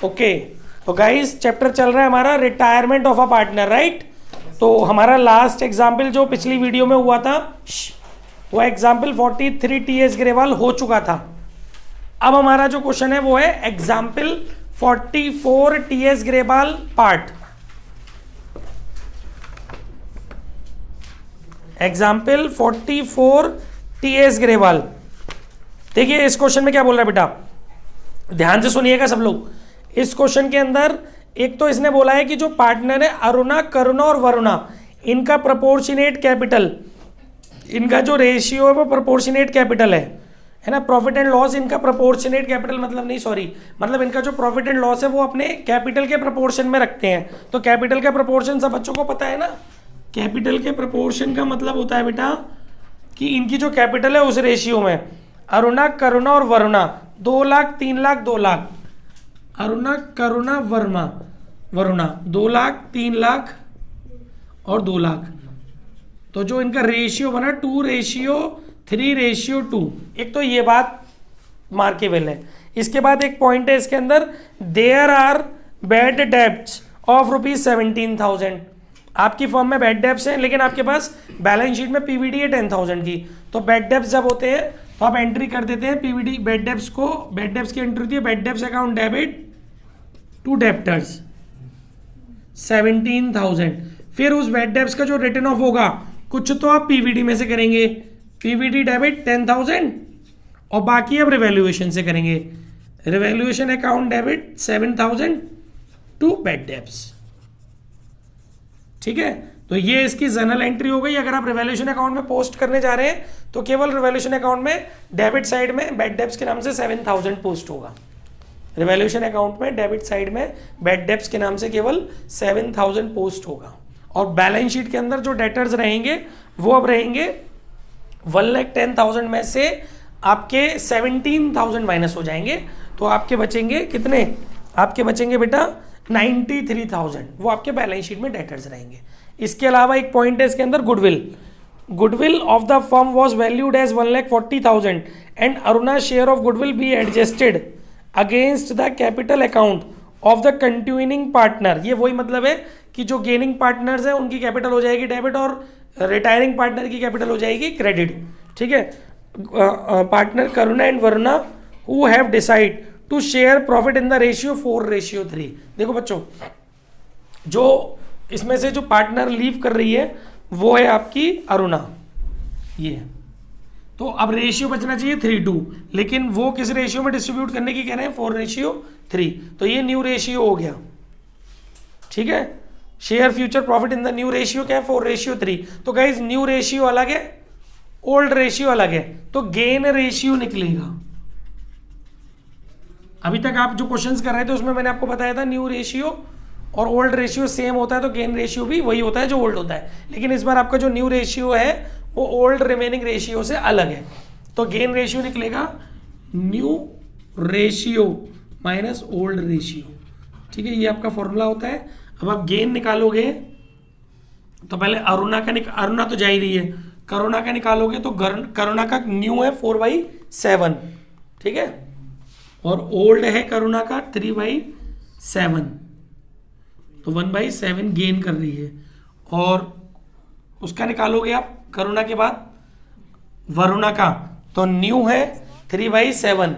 Okay, तो guys chapter चल रहा है हमारा retirement of a partner, right. तो हमारा लास्ट एग्जाम्पल जो पिछली वीडियो में हुआ था वो एग्जाम्पल 43 टीएस ग्रेवाल हो चुका था। अब हमारा जो क्वेश्चन है वो है example 44 TS Grewal part. Example 44 TS Grewal. देखिए इस क्वेश्चन में क्या बोल रहा है बेटा, ध्यान से सुनिएगा सब लोग। इस क्वेश्चन के अंदर एक तो इसने बोला है कि जो पार्टनर है अरुणा, करुणा और वरुणा, इनका प्रोपोर्शनेट कैपिटल, इनका जो रेशियो है वो प्रोपोर्शनेट कैपिटल है ना। प्रॉफिट एंड लॉस इनका प्रोपोर्शनेट कैपिटल मतलब इनका जो प्रॉफिट एंड लॉस है वो अपने कैपिटल के प्रोपोर्शन में रखते हैं। तो कैपिटल का प्रोपोर्शन सब बच्चों को पता है ना। कैपिटल के प्रोपोर्शन का मतलब होता है बेटा कि इनकी जो कैपिटल है उस रेशियो में अरुणा, करुणा और वरुणा 2 लाख, 3 लाख, 2 लाख, अरुणा, करुणा, वरुणा 2 लाख, 3 लाख और 2 लाख। तो जो इनका रेशियो बना 2:3:2, एक तो ये बात मार्केबल है। इसके बाद एक पॉइंट है इसके अंदर, there are bad debts of ₹17,000। आपकी फर्म में बैड डेब्ट्स हैं लेकिन आपके पास बैलेंस शीट में पीवीडी है 10,000 की। तो बैड डेब्ट्स जब होते हैं तो आप एंट्री कर देते हैं पीवीडी बैड डेब्ट्स को। बैड डेब्ट्स की एंट्री होती है bad debts account debit to debtors 17,000। फिर उस बैड डेब्ट्स का जो रिटर्न ऑफ होगा कुछ तो आप पीवीडी में से करेंगे, पीवीडी डेबिट 10,000 और बाकी अब रिवैल्यूएशन से करेंगे, revaluation account debit 7,000 to bad debts. ठीक है, तो ये इसकी जर्नल एंट्री हो गई। अगर आप रिवैल्यूएशन अकाउंट में पोस्ट करने जा रहे हैं तो केवल रिवैल्यूएशन अकाउंट में डेबिट साइड में बैड डेब्ट्स के नाम से 7,000 पोस्ट होगा। रिवैल्यूएशन अकाउंट में डेबिट साइड में बैड डेब्ट्स के नाम से केवल 7,000 पोस्ट होगा। और बैलेंस शीट के अंदर जो डेटर्स रहेंगे वो अब रहेंगे 1,10,000 में से आपके 17,000 माइनस हो जाएंगे। तो आपके बचेंगे कितने, आपके बचेंगे बेटा 93,000, वो आपके बैलेंस शीट में डेटर्स रहेंगे। इसके अलावा एक पॉइंट है इसके अंदर, goodwill of the firm was valued as 1,40,000 and Aruna share of goodwill be adjusted against the capital account of the continuing partner. ये वही मतलब है कि जो गेनिंग पार्टनर्स हैं उनकी कैपिटल हो जाएगी डेबिट और रिटायरिंग पार्टनर की कैपिटल हो जाएगी क्रेडिट। ठीक है, partner Karuna and Varuna who have decide to share profit in the ratio 4:3। देखो बच्चों, जो इसमें से जो पार्टनर लीव कर रही है वो है आपकी अरुणा, ये। तो अब रेशियो बचना चाहिए 3:2, लेकिन वो किस रेशियो में डिस्ट्रीब्यूट करने की कह रहे हैं 4:3। तो ये न्यू रेशियो हो गया। ठीक है, share future profit in the new ratio क्या है 4:3। तो गाइज न्यू रेशियो अलग है, ओल्ड रेशियो अलग है, तो गेन रेशियो निकलेगा। अभी तक आप जो क्वेश्चंस कर रहे थे उसमें मैंने आपको बताया था न्यू रेशियो और ओल्ड रेशियो सेम होता है तो गेन रेशियो भी वही होता है जो ओल्ड होता है। लेकिन इस बार आपका जो न्यू रेशियो है वो ओल्ड रिमेनिंग रेशियो से अलग है। तो गेन रेशियो निकलेगा new ratio minus old ratio. ठीक है, ये आपका फॉर्मूला होता है। अब आप गेन निकालोगे तो पहले अरुणा तो जा ही रही है, करुणा का निकालोगे तो करुणा का न्यू है 4/7। ठीक है, और ओल्ड है करुणा का 3/7, तो 1/7 गेन कर रही है। और उसका निकालोगे आप करुणा के बाद वरुणा का, तो न्यू है 3/7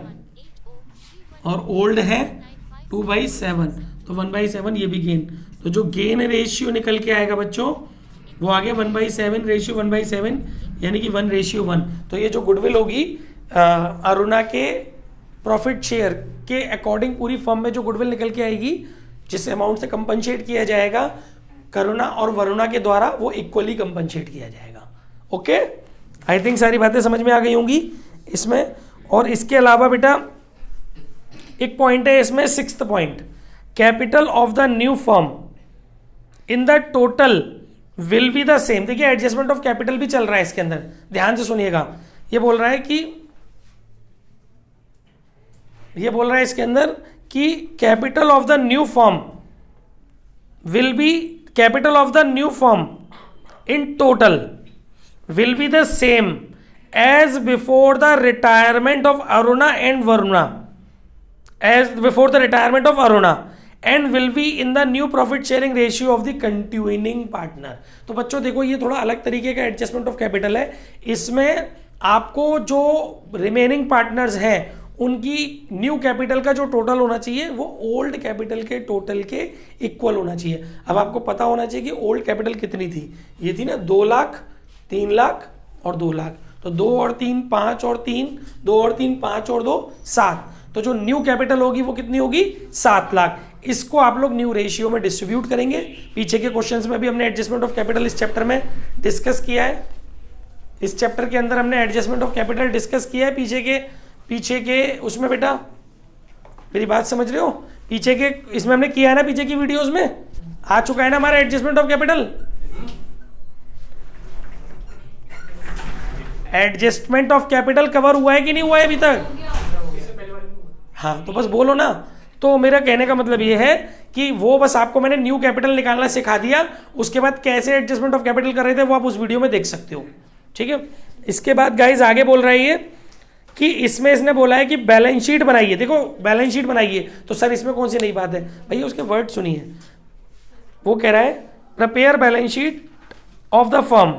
और ओल्ड है 2/7, तो 1/7 ये भी गेन। तो जो गेन रेशियो निकल के आएगा बच्चों वो आ गया 1/7 रेशियो 1/7 यानी कि 1:1। तो ये जो गुडविल होगी अरुणा के प्रॉफिट शेयर के अकॉर्डिंग पूरी फर्म में जो गुडविल निकल के आएगी जिस अमाउंट से कंपनसेट किया जाएगा करुणा और वरुणा के द्वारा वो इक्वली कंपनसेट किया जाएगा। ओके, आई थिंक सारी बातें समझ में आ गई होंगी इसमें। और इसके अलावा बेटा एक पॉइंट है इसमें, 6th point, capital of the new firm in the total will be the same. देखिए एडजस्टमेंट ऑफ कैपिटल भी चल रहा है इसके अंदर, ध्यान से सुनिएगा। ये बोल रहा है इसके अंदर कि capital of the new firm will be, capital of the new firm in total will be the same as before the retirement of Aruna and Varuna as before the retirement of Aruna and will be in the new profit sharing ratio of the continuing partner. तो बच्चों देखो ये थोड़ा अलग तरीके का adjustment of capital है। इसमें आपको जो रिमेनिंग पार्टनर्स हैं उनकी न्यू कैपिटल का जो टोटल होना चाहिए वो ओल्ड कैपिटल के टोटल के इक्वल होना चाहिए। अब आपको पता होना चाहिए कि ओल्ड कैपिटल कितनी थी, ये थी ना 2 लाख, 3 लाख और 2 लाख। तो 2 और 3 5 और 3, 2 और 3 5 और 2 7। तो जो न्यू कैपिटल होगी वो कितनी होगी 7 लाख। इसको आप लोग न्यू रेशियो में डिस्ट्रीब्यूट करेंगे। पीछे के क्वेश्चंस में भी हमने एडजस्टमेंट ऑफ कैपिटल इस चैप्टर में डिस्कस किया है। इस चैप्टर के अंदर हमने एडजस्टमेंट ऑफ कैपिटल डिस्कस किया है। पीछे के उसमें बेटा मेरी बात समझ रहे हो, पीछे के इसमें हमने किया है ना, पीछे की वीडियोस में आ चुका है ना हमारा adjustment of capital. Adjustment of capital cover हुआ है कि नहीं हुआ है अभी तक? हाँ तो बस बोलो ना। तो मेरा कहने का मतलब ये है कि वो बस आपको मैंने न्यू कैपिटल निकालना सिखा दिया, उसके बाद कैसे एडजस्टमेंट ऑफ कैपिटल कर रहे थे वो आप उस वीडियो में देख सकते हो, ठीक है। इसके बाद गाइज आगे बोल रहा है ये कि इसमें इसने बोला है कि बैलेंस शीट बनाइए। देखो बैलेंस शीट बनाइए, तो सर इसमें कौन सी नई बात है भैया, उसके वर्ड सुनिए। वो कह रहा है prepare balance sheet of the firm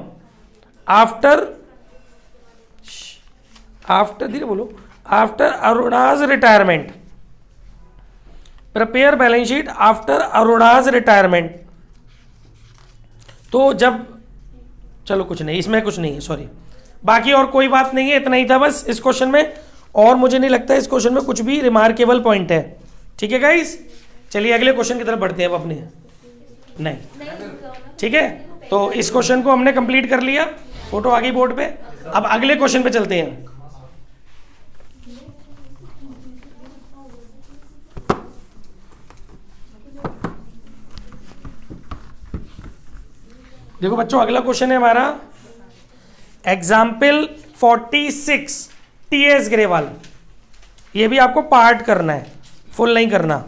after धीरे बोलो, after Aruna's retirement. Prepare balance sheet after Aruna's retirement. तो जब चलो कुछ नहीं, इसमें कुछ नहीं है, सॉरी, बाकी और कोई बात नहीं है, इतना ही था बस इस क्वेश्चन में। और मुझे नहीं लगता इस क्वेश्चन में कुछ भी रिमार्केबल पॉइंट है, ठीक है गाइस। चलिए अगले क्वेश्चन की तरफ बढ़ते हैं अब अपने। नहीं ठीक है, तो इस क्वेश्चन को हमने कंप्लीट कर लिया, फोटो आ गई बोर्ड पे। अब अगले क्वेश्चन पे चलते हैं। देखो बच्चों अगला क्वेश्चन है हमारा एग्जाम्पल 46 टीएस ग्रेवाल। ये भी आपको पार्ट करना है, फुल नहीं करना।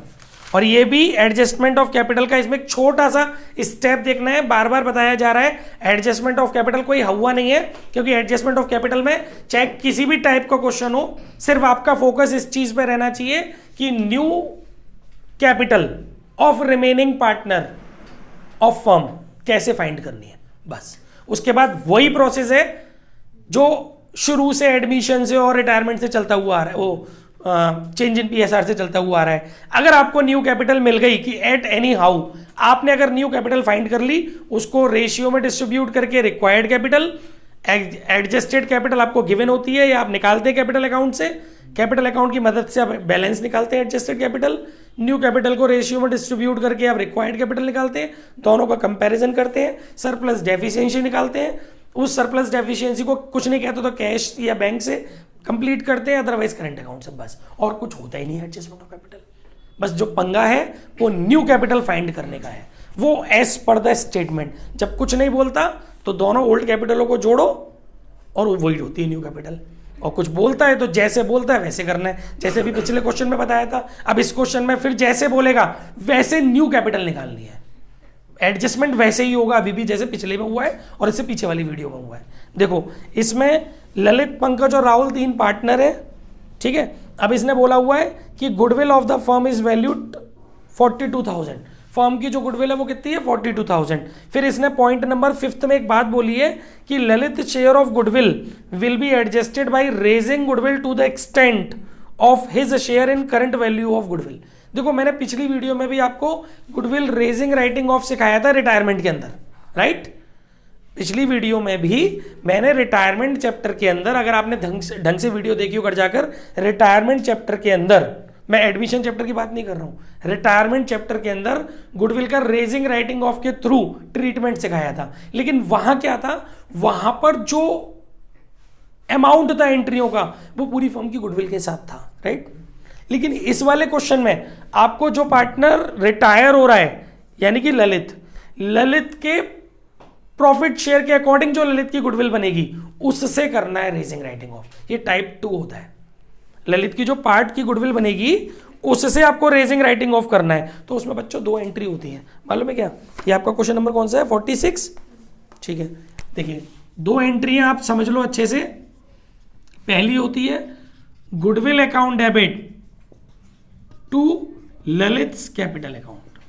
और ये भी एडजस्टमेंट ऑफ कैपिटल का इसमें एक छोटा सा स्टेप देखना है। बार बार बताया जा रहा है एडजस्टमेंट ऑफ कैपिटल कोई हवा नहीं है, क्योंकि एडजस्टमेंट ऑफ कैपिटल में चाहे किसी भी टाइप का क्वेश्चन हो, सिर्फ आपका फोकस इस चीज पे रहना चाहिए कि new capital of remaining partner of firm कैसे फाइंड करनी है, बस। उसके बाद वही प्रोसेस है जो शुरू से एडमिशन से और रिटायरमेंट से चलता हुआ आ रहा है, वो चेंज इन पीएसआर से चलता हुआ आ रहा है। अगर आपको न्यू कैपिटल मिल गई कि एट एनी हाउ आपने अगर न्यू कैपिटल फाइंड कर ली, उसको रेशियो में डिस्ट्रीब्यूट करके रिक्वायर्ड कैपिटल, एडजस्टेड कैपिटल आपको गिवन होती है या आप निकालते हैं कैपिटल अकाउंट से, कैपिटल अकाउंट की मदद से आप बैलेंस निकालते हैं एडजस्टेड कैपिटल, न्यू कैपिटल को रेशियो में डिस्ट्रीब्यूट करके आप रिक्वायर्ड कैपिटल निकालते हैं, दोनों का कंपैरिजन करते हैं, सरप्लस डेफिशिएंसी निकालते हैं, उस सरप्लस डेफिशिएंसी को कुछ नहीं कहते तो कैश या बैंक से कंप्लीट करते हैं, अदरवाइज करंट अकाउंट से, बस। और कुछ होता ही नहीं है एडजस्टमेंट ऑफ कैपिटल। बस जो पंगा है वो न्यू कैपिटल फाइंड करने का है, वो एज पर द स्टेटमेंट। जब कुछ नहीं बोलता तो दोनों ओल्ड कैपिटलों को जोड़ो और वही होती है न्यू कैपिटल। और कुछ बोलता है तो जैसे बोलता है वैसे करना है, जैसे भी पिछले क्वेश्चन में बताया था। अब इस क्वेश्चन में फिर जैसे बोलेगा वैसे न्यू कैपिटल निकालनी है। एडजस्टमेंट वैसे ही होगा अभी भी जैसे पिछले में हुआ है और इससे पीछे वाली वीडियो में हुआ है। देखो इसमें ललित, पंकज और राहुल 3 पार्टनर है, ठीक है। अब इसने बोला हुआ है कि goodwill of the firm is valued 42,000। Firm की जो गुडविल है वो कितनी है 42,000। फिर इसने पॉइंट नंबर 5 में एक बात बोली है कि Lalit share of goodwill will be adjusted by raising goodwill to the extent of his share in current value of goodwill. देखो मैंने पिछली वीडियो में भी आपको गुडविल रेजिंग राइटिंग ऑफ सिखाया था रिटायरमेंट के अंदर, राइट। पिछली वीडियो में भी मैंने रिटायरमेंट चैप्टर के अंदर, अगर आपने ढंग से वीडियो देखी हो कर जाकर, रिटायरमेंट चैप्टर के अंदर, मैं एडमिशन चैप्टर की बात नहीं कर रहा हूं, रिटायरमेंट चैप्टर के अंदर गुडविल का रेजिंग राइटिंग ऑफ के थ्रू ट्रीटमेंट सिखाया था। लेकिन वहां क्या था, वहां पर जो अमाउंट था एंट्रियों का वो पूरी फर्म की गुडविल के साथ था, राइट। लेकिन इस वाले क्वेश्चन में आपको जो पार्टनर रिटायर हो रहा है यानी कि ललित के प्रॉफिट शेयर के अकॉर्डिंग जो ललित की गुडविल बनेगी उससे करना है रेजिंग राइटिंग ऑफ। ये टाइप 2 होता है। ललित की जो पार्ट की गुडविल बनेगी उससे आपको रेजिंग राइटिंग ऑफ करना है। तो उसमें बच्चों 2 एंट्री होती है, मालूम है क्या। ये आपका क्वेश्चन नंबर कौन सा है 46, ठीक है। देखिए 2 एंट्री आप समझ लो अच्छे से। पहली होती है goodwill account debit to Lalit's capital account.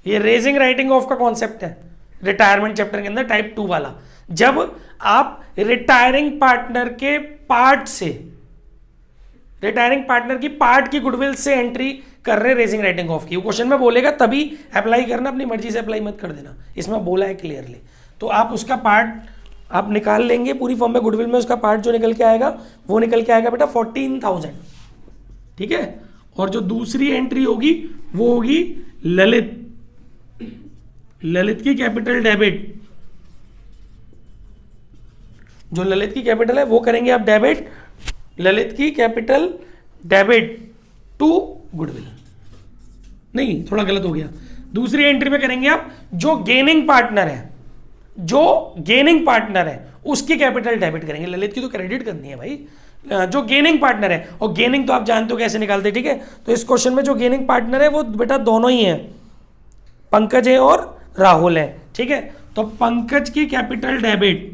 ये रेजिंग राइटिंग ऑफ का कॉन्सेप्ट है रिटायरमेंट चैप्टर के अंदर, टाइप 2 वाला। जब आप रिटायरिंग पार्टनर के पार्ट से, रिटायरिंग पार्टनर की पार्ट की गुडविल से एंट्री कर रहे रेजिंग राइटिंग ऑफ की, वो क्वेश्चन में बोलेगा तभी अप्लाई करना, अपनी मर्जी से अप्लाई मत कर देना, इसमें बोला है क्लियरली। तो आप उसका पार्ट आप निकाल लेंगे पूरी फॉर्म में, गुडविल में उसका पार्ट जो निकल के आएगा वो निकल के आएगा बेटा 14,000, ठीक है। और जो दूसरी एंट्री होगी वो होगी ललित, ललित की कैपिटल डेबिट, जो ललित की कैपिटल है वो करेंगे आप डेबिट, ललित की कैपिटल डेबिट टू गुडविल। नहीं, थोड़ा गलत हो गया, दूसरी एंट्री में करेंगे आप जो गेनिंग पार्टनर है, जो गेनिंग पार्टनर है उसकी कैपिटल डेबिट करेंगे। ललित की तो क्रेडिट करनी है भाई, जो गेनिंग पार्टनर है, और गेनिंग तो आप जानते हो कैसे निकालते हैं, ठीक है। तो इस क्वेश्चन में जो गेनिंग पार्टनर है वो बेटा दोनों ही है, पंकज है और राहुल है, ठीक है। तो पंकज की कैपिटल डेबिट,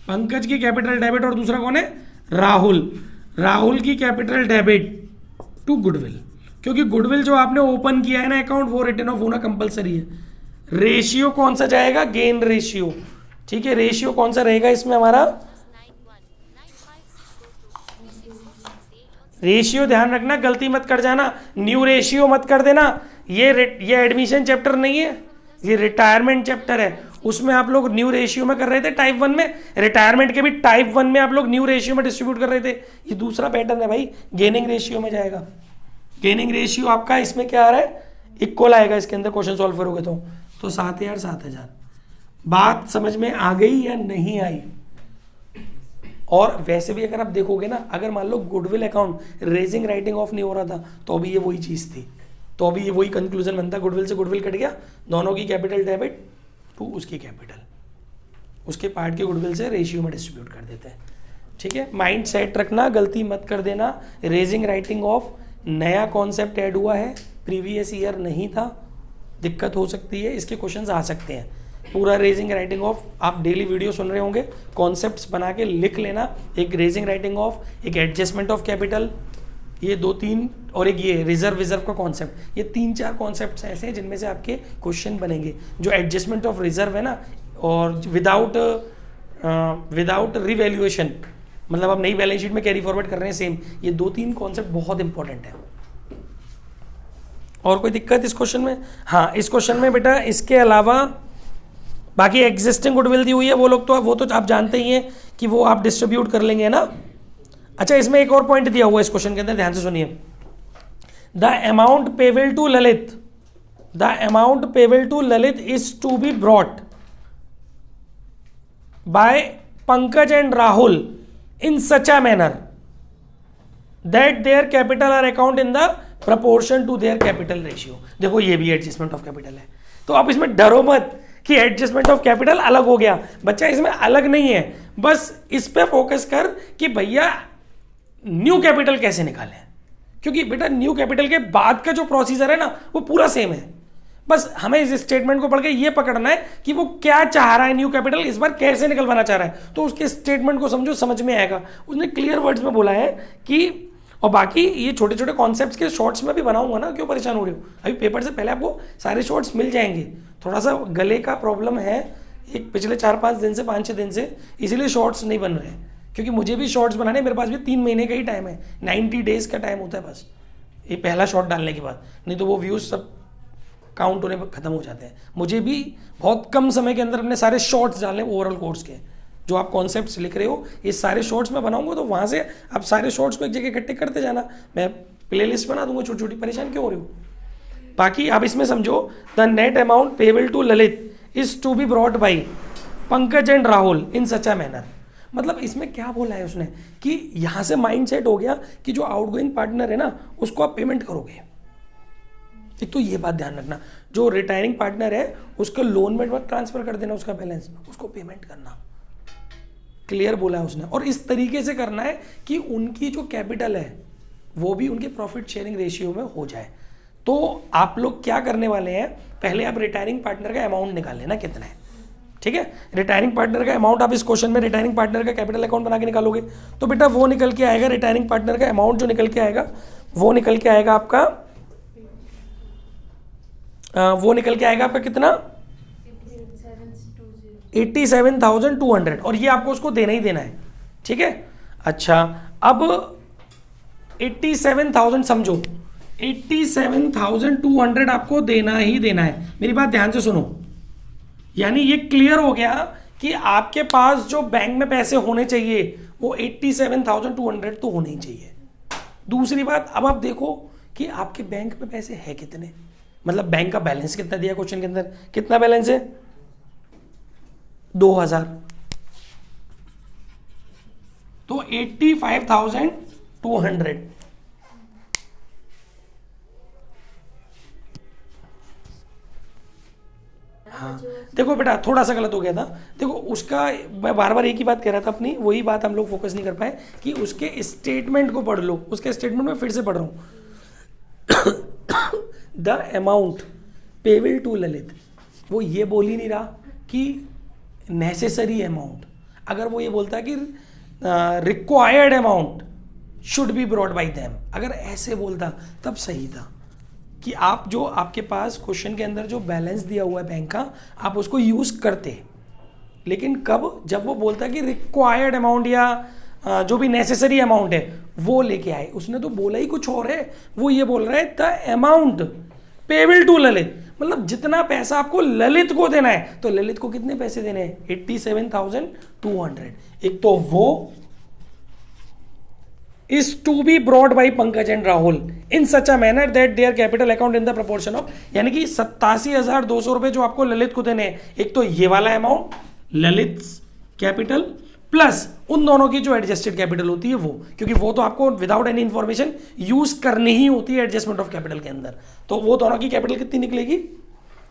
पंकज की कैपिटल डेबिट, और दूसरा कौन है, राहुल, राहुल की कैपिटल डेबिट टू गुडविल, क्योंकि गुडविल जो आपने ओपन किया है ना अकाउंट, वो रिटर्न ऑफ होना कंपलसरी है। रेशियो कौन सा जाएगा, गेन रेशियो, ठीक है। रेशियो कौन सा रहेगा इसमें हमारा, रेशियो ध्यान रखना, गलती मत कर जाना, न्यू रेशियो मत कर देना। ये एडमिशन चैप्टर नहीं है, ये रिटायरमेंट चैप्टर है, उसमें आप लोग न्यू रेशियो में कर रहे थे टाइप 1 में, रिटायरमेंट के भी टाइप 1 में आप लोग न्यू रेशियो में डिस्ट्रीब्यूट कर रहे थे। ये दूसरा पैटर्न है भाई, गेनिंग रेशियो में जाएगा। गेनिंग रेशियो आपका इसमें क्या आ रहा है, इक्वल आएगा इसके अंदर, क्वेश्चन सॉल्व करोगे तो 7,000 7,000। बात समझ में आ गई या नहीं आई। और वैसे भी अगर आप देखोगे ना, अगर मान लो goodwill account raising writing off नहीं हो रहा था तो अभी ये वही चीज थी, तो अभी ये वही कंक्लूजन बनता, गुडविल से गुडविल कट गया, दोनों की कैपिटल डेबिट टू उसकी कैपिटल, उसके पार्ट के गुडविल से रेशियो में डिस्ट्रीब्यूट कर देते हैं, ठीक है। माइंड सेट रखना, गलती मत कर देना। रेजिंग राइटिंग ऑफ नया कॉन्सेप्ट ऐड हुआ है, प्रीवियस ईयर नहीं था, दिक्कत हो सकती है, इसके क्वेश्चंस आ सकते हैं। पूरा रेजिंग राइटिंग ऑफ आप डेली वीडियो सुन रहे होंगे, कॉन्सेप्ट्स बना के लिख लेना, एक रेजिंग राइटिंग ऑफ, एक एडजस्टमेंट ऑफ कैपिटल, ये 2-3, और एक ये रिजर्व का कॉन्सेप्ट, ये 3-4 कॉन्सेप्ट्स ऐसे हैं जिनमें से आपके क्वेश्चन बनेंगे। जो एडजस्टमेंट ऑफ रिजर्व है ना, और विदाउट रिवैल्यूएशन, मतलब आप नई बैलेंस शीट में कैरी फॉरवर्ड कर रहे हैं सेम, ये 2-3 कॉन्सेप्ट बहुत इंपॉर्टेंट है। और कोई दिक्कत इस क्वेश्चन में? हाँ, इस क्वेश्चन में बेटा इसके अलावा बाकी एग्जिस्टिंग गुडविल दी हुई है, वो तो आप जानते ही हैं कि वो आप डिस्ट्रीब्यूट कर लेंगे ना। अच्छा, इसमें एक और पॉइंट दिया हुआ है इस क्वेश्चन के अंदर, ध्यान से सुनिए। The amount payable to Lalit, the amount payable to Lalit is to be brought by Pankaj and Rahul in such a manner that their capital are account in the proportion to their capital ratio. देखो ये भी adjustment of capital है, तो आप इसमें डरो मत कि एडजस्टमेंट ऑफ कैपिटल अलग हो गया, बच्चा इसमें अलग नहीं है। बस इस पे फोकस कर कि भैया न्यू कैपिटल कैसे निकालें, क्योंकि बेटा न्यू कैपिटल के बाद का जो प्रोसीजर है ना वो पूरा सेम है। बस हमें इस स्टेटमेंट को पढ़ के ये पकड़ना है कि वो क्या चाह रहा है, न्यू कैपिटल इस बार कैसे निकलवाना चाह रहा है, तो उसके स्टेटमेंट को समझो, समझ में आएगा। उसने क्लियर वर्ड्स में बोला है कि, और बाकी ये छोटे छोटे कॉन्सेप्ट्स के शॉर्ट्स में भी बनाऊंगा ना, क्यों परेशान हो रहे हो, अभी पेपर से पहले आपको सारे शॉर्ट्स मिल जाएंगे। थोड़ा सा गले का प्रॉब्लम है एक पिछले 4-5 दिन से, 5-6 दिन से, इसीलिए शॉर्ट्स नहीं बन रहे हैं, क्योंकि मुझे भी शॉर्ट्स बनाने, मेरे पास भी 3 महीने का ही टाइम है, 90 डेज का टाइम होता है बस, ये पहला शॉर्ट डालने के बाद, नहीं तो वो व्यूज़ सब काउंट होने खत्म हो जाते हैं। मुझे भी बहुत कम समय के अंदर अपने सारे शॉर्ट्स डालने ओवरऑल कोर्स के, जो आप कॉन्सेप्ट्स लिख रहे हो ये सारे शॉर्ट्स मैं बनाऊंगा, तो वहाँ से आप सारे शॉर्ट्स को एक जगह इकट्ठे करते जाना, मैं प्लेलिस्ट बना दूंगा छोटी छोटी, परेशान क्यों हो रहे हो। बाकी आप इसमें समझो, the net amount payable to Lalit is to be brought by Pankaj and Rahul in such a manner. मतलब इसमें क्या बोला है उसने कि यहाँ से माइंड सेट हो गया कि जो आउटगोइंग पार्टनर है ना उसको आप पेमेंट करोगे। एक तो ये बात ध्यान रखना, जो रिटायरिंग पार्टनर है उसको लोन में मत ट्रांसफर कर देना उसका बैलेंस, उसको पेमेंट करना, क्लियर बोला है उसने। और इस तरीके से करना है कि उनकी जो कैपिटल है वो भी उनके प्रॉफिट शेयरिंग रेशियो में हो जाए। तो आप लोग क्या करने वाले हैं, पहले आप रिटायरिंग पार्टनर का अमाउंट निकाल लेना कितना है, ठीक है। रिटायरिंग पार्टनर का अमाउंट आप इस क्वेश्चन में रिटायरिंग पार्टनर का कैपिटल अकाउंट बना के निकालोगे तो बेटा वो निकल के आएगा, रिटायरिंग पार्टनर का अमाउंट जो निकल के आएगा वो निकल के आएगा आपका कितना 87,200 और ये आपको उसको देना ही देना है, ठीक है। अच्छा अब 87,000 समझो, 87,200 आपको देना ही देना है। मेरी बात ध्यान से सुनो, यानी ये क्लियर हो गया कि आपके पास जो बैंक में पैसे होने चाहिए वो 87,200 तो होने ही चाहिए। दूसरी बात, अब आप देखो कि आपके बैंक में पैसे है कितने, मतलब बैंक का बैलेंस कितना दिया क्वेश्चन के अंदर, कितना बैलेंस है 2000, तो 85,200। हाँ देखो बेटा थोड़ा सा गलत हो गया था, देखो उसका मैं बार बार एक ही बात कह रहा था अपनी, वही बात हम लोग फोकस नहीं कर पाए कि उसके स्टेटमेंट को पढ़ लो। उसके स्टेटमेंट में फिर से पढ़ रहा हूं the amount payable to Lalit, वो ये बोल ही नहीं रहा कि नेसेसरी अमाउंट, अगर वो ये बोलता है कि required amount should be brought bye them, अगर ऐसे बोलता तब सही था कि आप जो आपके पास क्वेश्चन के अंदर जो बैलेंस दिया हुआ है बैंक का आप उसको यूज करते, लेकिन कब, जब वो बोलता है कि रिक्वायर्ड अमाउंट या जो भी नेसेसरी अमाउंट है वो लेके आए। उसने तो बोला ही कुछ और है, वो ये बोल रहा है the amount payable to Lalit, मतलब जितना पैसा आपको ललित को देना है, तो ललित को कितने पैसे देने हैं 87,200। एक तो वो is to be brought by Pankaj and Rahul in such a manner that their capital account in the proportion of, यानी कि 87,200 रुपए जो आपको ललित को देने हैं, एक तो ये वाला अमाउंट ललित कैपिटल प्लस उन दोनों की जो एडजस्टेड कैपिटल होती है वो, क्योंकि वो तो आपको विदाउट एनी इंफॉर्मेशन यूज करनी ही होती है एडजस्टमेंट ऑफ कैपिटल के अंदर, तो वो दोनों की कैपिटल कितनी निकलेगी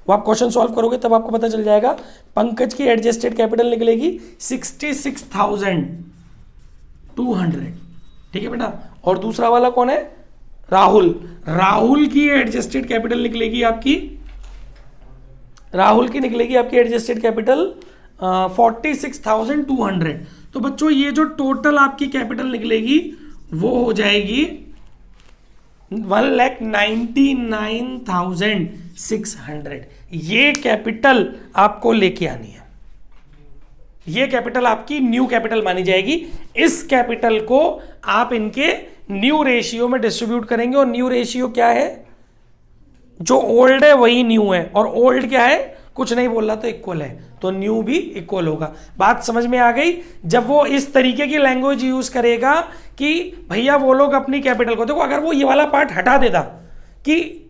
वो आप क्वेश्चन सॉल्व करोगे तब आपको पता चल जाएगा। पंकज की एडजस्टेड कैपिटल निकलेगी 66,200, ठीक है बेटा। और दूसरा वाला कौन है राहुल, राहुल की एडजस्टेड कैपिटल निकलेगी आपकी, राहुल की निकलेगी आपकी एडजस्टेड कैपिटल 46,200। तो बच्चों ये जो टोटल आपकी कैपिटल निकलेगी वो हो जाएगी 1,99,600। ये कैपिटल आपको लेके आनी है, ये कैपिटल आपकी न्यू कैपिटल मानी जाएगी। इस कैपिटल को आप इनके न्यू रेशियो में डिस्ट्रीब्यूट करेंगे, और न्यू रेशियो क्या है, जो ओल्ड है वही न्यू है, और ओल्ड क्या है कुछ नहीं बोल रहा तो इक्वल है, तो न्यू भी इक्वल होगा। बात समझ में आ गई। जब वो इस तरीके की लैंग्वेज यूज करेगा कि भैया वो लोग अपनी कैपिटल को, देखो अगर वो ये वाला पार्ट हटा देता कि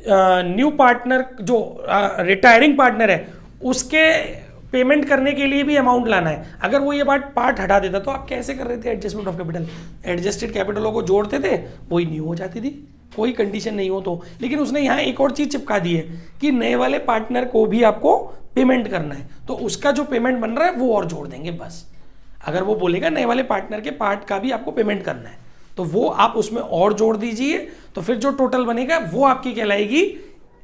न्यू पार्टनर जो रिटायरिंग पार्टनर है उसके पेमेंट करने के लिए भी अमाउंट लाना है, अगर वो ये पार्ट हटा देता तो आप कैसे कर रहे थे एडजस्टमेंट ऑफ कैपिटल, एडजस्टेड कैपिटलों को जोड़ते थे वही न्यू हो जाती थी, कोई कंडीशन नहीं हो तो। लेकिन उसने यहाँ एक और चीज चिपका दी है कि नए वाले पार्टनर को भी आपको पेमेंट करना है, तो उसका जो पेमेंट बन रहा है वो और जोड़ देंगे बस। अगर वो बोलेगा नए वाले पार्टनर के पार्ट का भी आपको पेमेंट करना है तो वो आप उसमें और जोड़ दीजिए, तो फिर जो टोटल बनेगा वो आपकी कहलाएगी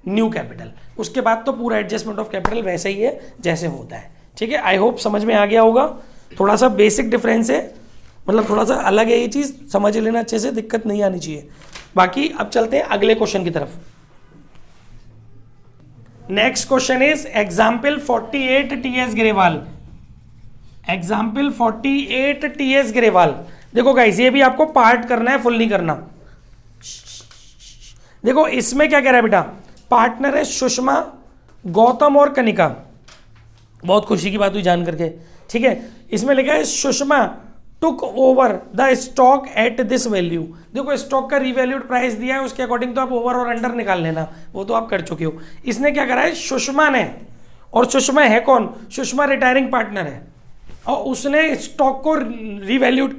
न्यू कैपिटल। उसके बाद तो पूरा एडजस्टमेंट ऑफ कैपिटल वैसे ही है जैसे होता है, ठीक है। आई होप समझ में आ गया होगा। थोड़ा सा बेसिक डिफरेंस है, मतलब थोड़ा सा अलग है, ये चीज समझ लेना अच्छे से, दिक्कत नहीं आनी चाहिए। बाकी अब चलते हैं अगले क्वेश्चन की तरफ। Next question is example 48 TS Grewal, example 48 TS Grewal. देखो गाइस ये भी आपको पार्ट करना है, फुल नहीं करना। देखो इसमें क्या कह रहा है बेटा, पार्टनर है सुषमा, गौतम और कनिका। बहुत खुशी की बात हुई जान करके, ठीक है। इसमें लिखा है Sushma took over the stock at this value. देखो स्टॉक का रिवैल्यूड प्राइस दिया है, उसके अकॉर्डिंग तो आप ओवर और अंडर निकाल लेना, वो तो आप कर चुके हो। इसने क्या करा है, सुषमा ने, और सुषमा है कौन, सुषमा रिटायरिंग पार्टनर है, और उसने स्टॉक को रिवैल्यूड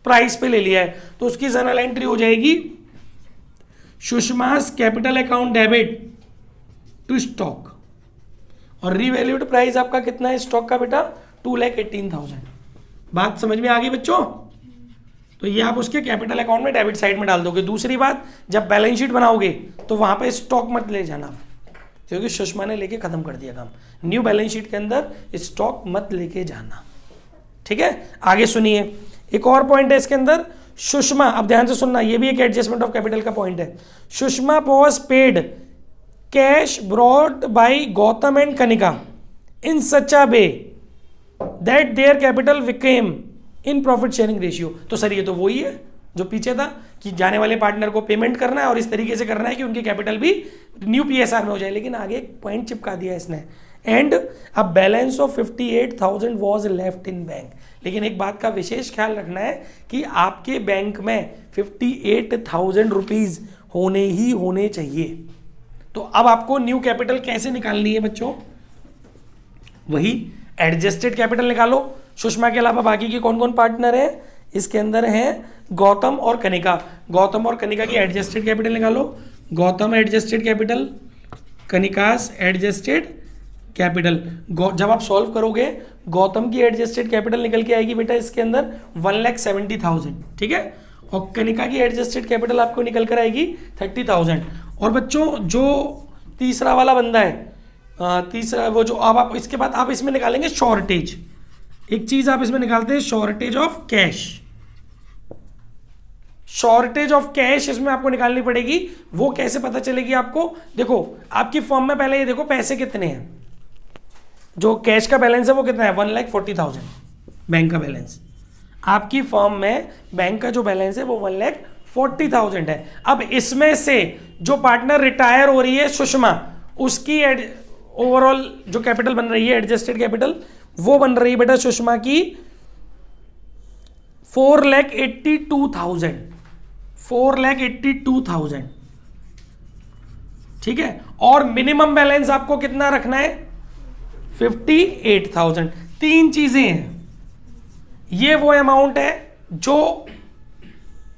प्राइस पे ले लिया है, तो उसकी जर्नल एंट्री हो जाएगी Sushma's capital account debit to stock, और रिवैल्यूड प्राइस आपका कितना है स्टॉक का बेटा 2,18,000। बात समझ में आ गई बच्चों, तो ये आप उसके कैपिटल अकाउंट में डेबिट साइड में डाल दोगे। दूसरी बात, जब बैलेंस शीट बनाओगे तो वहां पे स्टॉक मत ले जाना, क्योंकि सुषमा ने लेके खत्म कर दिया काम। न्यू बैलेंस शीट के अंदर स्टॉक मत लेके जाना, ठीक है। आगे सुनिए, एक और पॉइंट है इसके अंदर, सुषमा, अब ध्यान से सुनना, ये भी एक एडजस्टमेंट ऑफ कैपिटल का पॉइंट है। Sushma was paid cash brought by Gautam and Kanika in such a way that their capital became in profit sharing ratio. तो सर ये तो वही है जो पीछे था कि जाने वाले पार्टनर को पेमेंट करना है और इस तरीके से करना है कि उनकी कैपिटल भी न्यू पीएसआर में हो जाए, लेकिन आगे एक पॉइंट चिपका दिया इसने, and a balance of 58,000 was left in bank. लेकिन एक बात का विशेष ख्याल रखना है कि आपके बैंक में 58,000 रुपीज होने ही होने चाहिए। तो अब आपको न्यू कैपिटल कैसे निकालनी है बच्चों, वही एडजस्टेड कैपिटल निकालो। सुषमा के अलावा बाकी के कौन कौन पार्टनर है, इसके अंदर हैं गौतम और कनिका। गौतम और कनिका की एडजस्टेड कैपिटल निकालो। Gautam adjusted capital, Kanika's adjusted capital. जब आप सॉल्व करोगे गौतम की एडजस्टेड कैपिटल निकल के आएगी बेटा इसके अंदर 1,70,000, ठीक है। और कनिका की एडजस्टेड कैपिटल आपको निकल कर आएगी 30,000। और बच्चों जो तीसरा वाला बंदा है, तीसरा वो जो, अब आप इसके बाद आप इसमें निकालेंगे शॉर्टेज। एक चीज आप इसमें निकालते हैं, shortage of cash. Shortage of cash इसमें आपको निकालनी पड़ेगी। वो कैसे पता चलेगी आपको, देखो आपकी फॉर्म में पहले ये देखो पैसे कितने हैं, जो कैश का बैलेंस है वो कितना है, 1,40,000 बैंक का बैलेंस। आपकी फॉर्म में बैंक का जो बैलेंस है वो 1,40,000 है। अब इसमें से जो पार्टनर रिटायर हो रही है सुषमा, उसकी ओवरऑल जो कैपिटल बन रही है एडजस्टेड कैपिटल, वो बन रही है बेटा सुषमा की 4,82,000, 4,82,000, ठीक है। और मिनिमम बैलेंस आपको कितना रखना है, 58,000। तीन चीजें हैं, ये वो अमाउंट है जो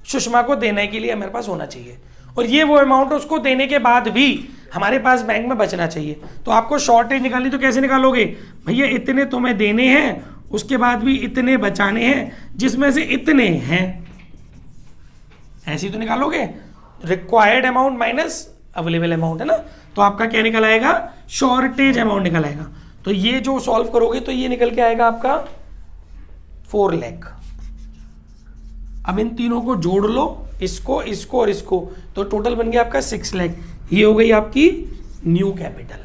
सुषमा को देने के लिए हमारे पास होना चाहिए, और ये वो अमाउंट उसको देने के बाद भी हमारे पास बैंक में बचना चाहिए। तो आपको शॉर्टेज निकालनी, तो कैसे निकालोगे भैया, इतने तुम्हें देने हैं, उसके बाद भी इतने बचाने हैं, जिसमें से इतने हैं, ऐसे ही तो निकालोगे। Required amount minus available amount है ना, तो आपका क्या निकल आएगा, शॉर्टेज अमाउंट निकल आएगा। तो ये जो सॉल्व करोगे तो ये निकल के आएगा आपका 4 लाख। अब इन तीनों को जोड़ लो, इसको इसको और इसको, तो टोटल बन गया आपका 6 लाख। ये हो गई आपकी न्यू कैपिटल।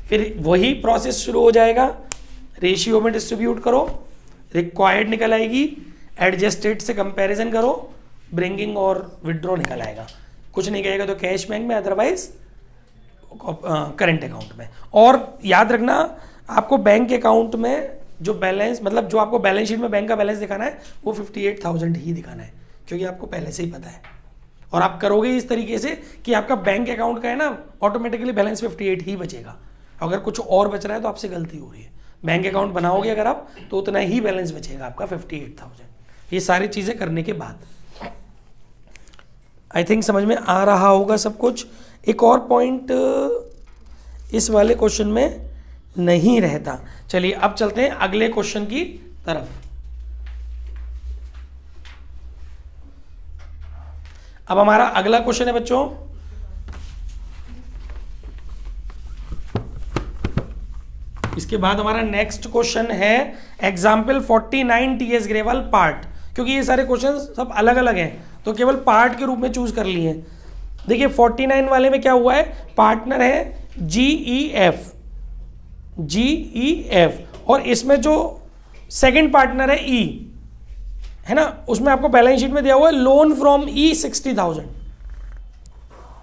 फिर वही प्रोसेस शुरू हो जाएगा, रेशियो में डिस्ट्रीब्यूट करो, रिक्वायर्ड निकल आएगी, एडजस्टेड से कंपैरिजन करो, ब्रिंगिंग और विड्रॉ निकल आएगा। कुछ नहीं कहेगा तो कैश बैंक में, अदरवाइज करंट अकाउंट में। और याद रखना आपको बैंक अकाउंट में जो बैलेंस, मतलब जो आपको बैलेंस शीट में बैंक का बैलेंस दिखाना है वो 58,000 ही दिखाना है, क्योंकि आपको पहले से ही पता है। और आप करोगे इस तरीके से कि आपका बैंक अकाउंट का है ना, ऑटोमेटिकली बैलेंस 58 ही बचेगा। अगर कुछ और बच रहा है तो आपसे गलती हो रही है। बैंक अकाउंट बनाओगे अगर आप, तो उतना ही बैलेंस बचेगा आपका 58,000। ये सारी चीज़ें करने के बाद आई थिंक समझ में आ रहा होगा सब कुछ। एक और पॉइंट इस वाले क्वेश्चन में नहीं रहता। चलिए अब चलते हैं अगले क्वेश्चन की तरफ। अब हमारा अगला क्वेश्चन है बच्चों, इसके बाद हमारा नेक्स्ट क्वेश्चन है एग्जाम्पल 49 टीएस ग्रेवाल पार्ट। क्योंकि ये सारे क्वेश्चन सब अलग अलग हैं तो केवल पार्ट के रूप में चूज कर लिए। देखिए 49 वाले में क्या हुआ है, पार्टनर है GEF, और इसमें जो सेकंड पार्टनर है E है ना, उसमें आपको बैलेंस शीट में दिया हुआ है लोन फ्रॉम E 60,000।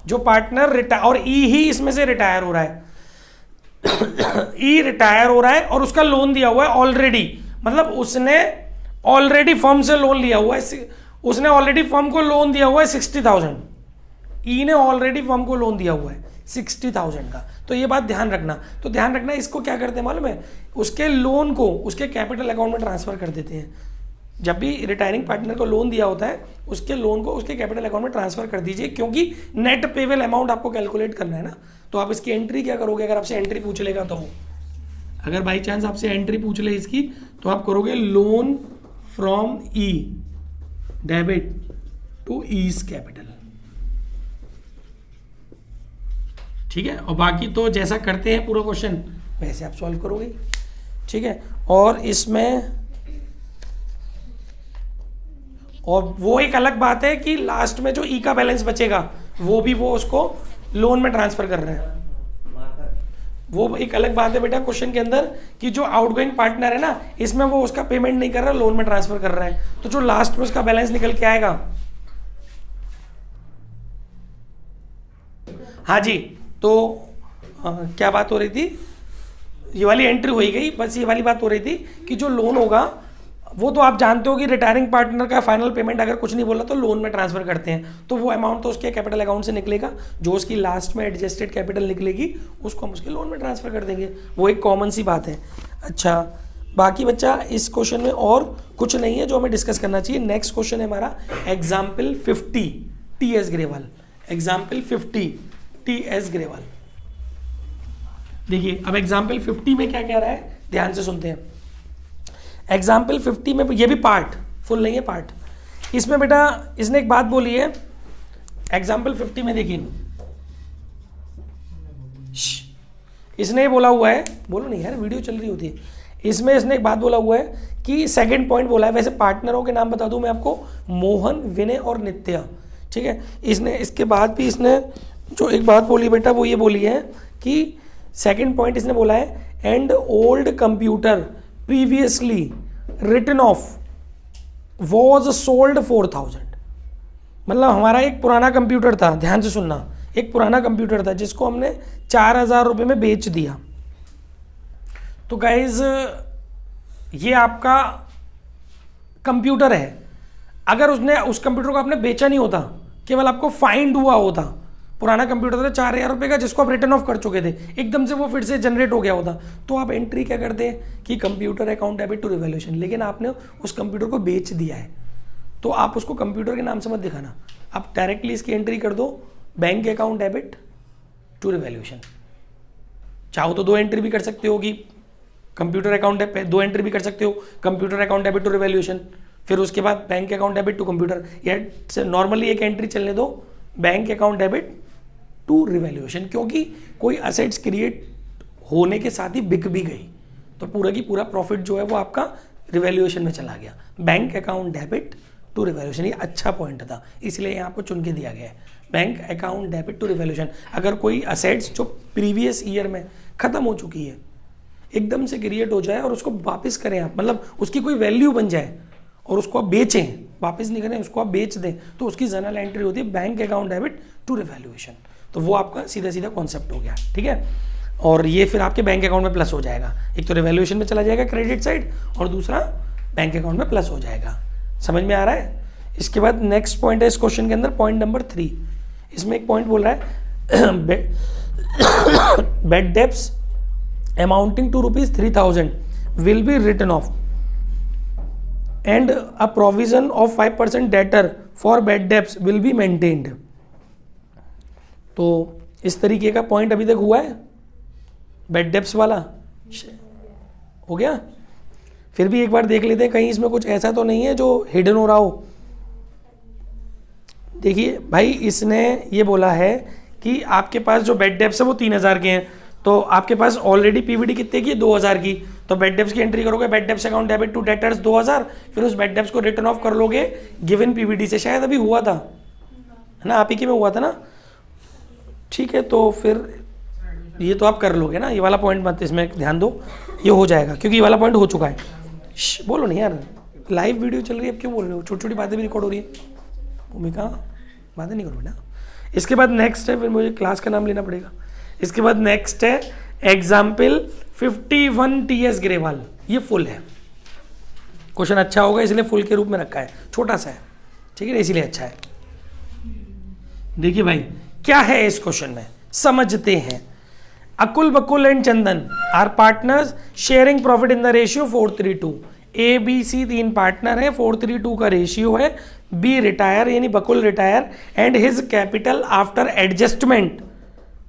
जो पार्टनर रिटायर, और E ही इसमें से रिटायर हो रहा है E रिटायर हो रहा है और उसका लोन दिया हुआ है ऑलरेडी, मतलब उसने ऑलरेडी फर्म से लोन लिया हुआ है, उसने ऑलरेडी फर्म को लोन दिया हुआ है 60,000। E ने ऑलरेडी फर्म को लोन दिया हुआ है 60,000 का। तो ये बात ध्यान रखना। तो ध्यान रखना, इसको क्या करते हैं मालूम है, उसके लोन को उसके कैपिटल अकाउंट में ट्रांसफर कर देते हैं। जब भी रिटायरिंग पार्टनर को लोन दिया होता है, उसके लोन को उसके कैपिटल अकाउंट में ट्रांसफर कर दीजिए, क्योंकि नेट पेबल अमाउंट आपको कैलकुलेट करना है ना। तो आप इसकी एंट्री क्या करोगे, अगर आपसे एंट्री पूछ लेगा तो, अगर बाई चांस आपसे एंट्री पूछ ले इसकी, तो आप करोगे loan from E debit to E's capital. ठीक है, और बाकी तो जैसा करते हैं पूरा क्वेश्चन वैसे आप सॉल्व करोगे, ठीक है। और इसमें और वो एक अलग बात है कि लास्ट में जो ई का बैलेंस बचेगा वो भी वो उसको लोन में ट्रांसफर कर रहे हैं, वो एक अलग बात है बेटा क्वेश्चन के अंदर कि जो आउटगोइंग पार्टनर है ना इसमें वो उसका पेमेंट नहीं कर रहा, लोन में ट्रांसफर कर रहा है, तो जो लास्ट में उसका बैलेंस निकल के आएगा। हाँ जी, तो क्या बात हो रही थी, ये वाली एंट्री हो ही गई, बस ये वाली बात हो रही थी कि जो लोन होगा वो तो आप जानते हो कि रिटायरिंग पार्टनर का फाइनल पेमेंट अगर कुछ नहीं बोला तो लोन में ट्रांसफर करते हैं, तो वो अमाउंट तो उसके कैपिटल अकाउंट से निकलेगा, जो उसकी लास्ट में एडजस्टेड कैपिटल निकलेगी उसको हम उसके लोन में ट्रांसफर कर देंगे, वो एक कॉमन सी बात है। अच्छा, बाकी बच्चा इस क्वेश्चन में और कुछ नहीं है जो हमें डिस्कस करना चाहिए। नेक्स्ट क्वेश्चन है हमारा example 50 T.S.. Grewal, example 50 T.S.. Grewal. देखिए अब एग्जाम्पल 50 में क्या कह रहा है, ध्यान से सुनते हैं। एग्जाम्पल 50 में ये भी पार्ट, फुल नहीं है पार्ट, इसमें बेटा इसने एक बात बोली है एग्जाम्पल 50 में, देखिए इसने ये बोला हुआ है, बोलो नहीं यार वीडियो चल रही होती है, इसमें इसने एक बात बोला हुआ है कि सेकंड पॉइंट बोला है, वैसे पार्टनरों के नाम बता दूं मैं आपको, मोहन, विनय और नित्या, ठीक है। इसने इसके बाद भी इसने जो एक बात बोली बेटा वो ये बोली है कि सेकंड पॉइंट इसने बोला है and old computer previously written off was sold 4000, मतलब हमारा एक पुराना कंप्यूटर था, ध्यान से सुनना, एक पुराना कंप्यूटर था जिसको हमने 4000 रुपये में बेच दिया। तो गाइज ये आपका कंप्यूटर है, अगर उसने उस कंप्यूटर को आपने बेचा नहीं होता, केवल आपको फाइंड हुआ होता, पुराना कंप्यूटर था 4000 रुपये का जिसको आप रिटर्न ऑफ कर चुके थे, एकदम से वो फिर से जनरेट हो गया होता, तो आप एंट्री क्या करते हैं कि computer account debit to revaluation, लेकिन आपने उस कंप्यूटर को बेच दिया है तो आप उसको कंप्यूटर के नाम से मत दिखाना, आप डायरेक्टली इसकी एंट्री कर दो bank account debit to revaluation. चाहो तो दो एंट्री भी कर सकते हो कि कंप्यूटर अकाउंट, दो एंट्री भी कर सकते हो computer account debit to revaluation, फिर उसके बाद bank account debit to computer, या नॉर्मली एक एंट्री चलने दो bank account debit to revaluation, क्योंकि कोई असेट्स क्रिएट होने के साथ ही बिक भी गई तो पूरा की पूरा प्रॉफिट जो है वो आपका रिवैल्यूएशन में चला गया। Bank account debit to revaluation, ये अच्छा पॉइंट था इसलिए यहाँ आपको चुन के दिया गया है, bank account debit to revaluation. अगर कोई असेट्स जो प्रीवियस ईयर में खत्म हो चुकी है एकदम से क्रिएट हो जाए और उसको वापस करें आप, मतलब उसकी कोई वैल्यू बन जाए और उसको आप बेचें, वापस नहीं करें, उसको आप बेच दें, तो उसकी जनरल एंट्री होती है bank account debit to revaluation, तो वो आपका सीधा सीधा कॉन्सेप्ट हो गया, ठीक है। और ये फिर आपके बैंक अकाउंट में प्लस हो जाएगा, एक तो रिवैल्यूएशन में चला जाएगा क्रेडिट साइड और दूसरा बैंक अकाउंट में प्लस हो जाएगा, समझ में आ रहा है। इसके बाद नेक्स्ट पॉइंट है इस क्वेश्चन के अंदर, पॉइंट नंबर 3, इसमें एक पॉइंट बोल रहा है bad debts amounting to ₹3000 will be written off and a provision of 5% debtor for bad debts will be maintained। तो इस तरीके का पॉइंट अभी तक हुआ है, बेड डेब्ट्स वाला हो गया। फिर भी एक बार देख लेते हैं कहीं इसमें कुछ ऐसा तो नहीं है जो हिडन हो रहा हो। देखिए भाई इसने ये बोला है कि आपके पास जो बेड डेब्ट्स है वो 3000 के हैं, तो आपके पास ऑलरेडी पीवीडी कितने की 2000 की, तो बेड डेब्ट्स की एंट्री करोगे bad debts account debit to debtors 2000, फिर उस बेड डेब्ट्स को रिटर्न ऑफ कर लोगे गिवन पीवीडी से, शायद अभी हुआ था है ना, आप ही के में हुआ था ना, ठीक है। तो फिर ये तो आप कर लोगे ना, ये वाला पॉइंट मत इसमें ध्यान दो, ये हो जाएगा क्योंकि ये वाला पॉइंट हो चुका है। बोलो नहीं यार, लाइव वीडियो चल रही है, अब क्यों बोल रहे हो, छोटी छोटी बातें भी रिकॉर्ड हो रही है, भूमिका बातें नहीं करो बेटा। इसके बाद नेक्स्ट है, फिर मुझे क्लास का नाम लेना पड़ेगा। इसके बाद नेक्स्ट है एग्जाम्पल 51 टी.एस. ग्रेवाल, ये फुल है, क्वेश्चन अच्छा होगा इसलिए फुल के रूप में रखा है, छोटा सा है, ठीक है, इसीलिए अच्छा है। देखिए भाई क्या है इस क्वेश्चन में, समझते हैं। Akul, Bakul and Chandan are partners sharing profit in the ratio 4:3:2। A B C 3 partner है, 4:3:2 का रेशियो है। बी रिटायर यानी Bakul retire and his capital after adjustment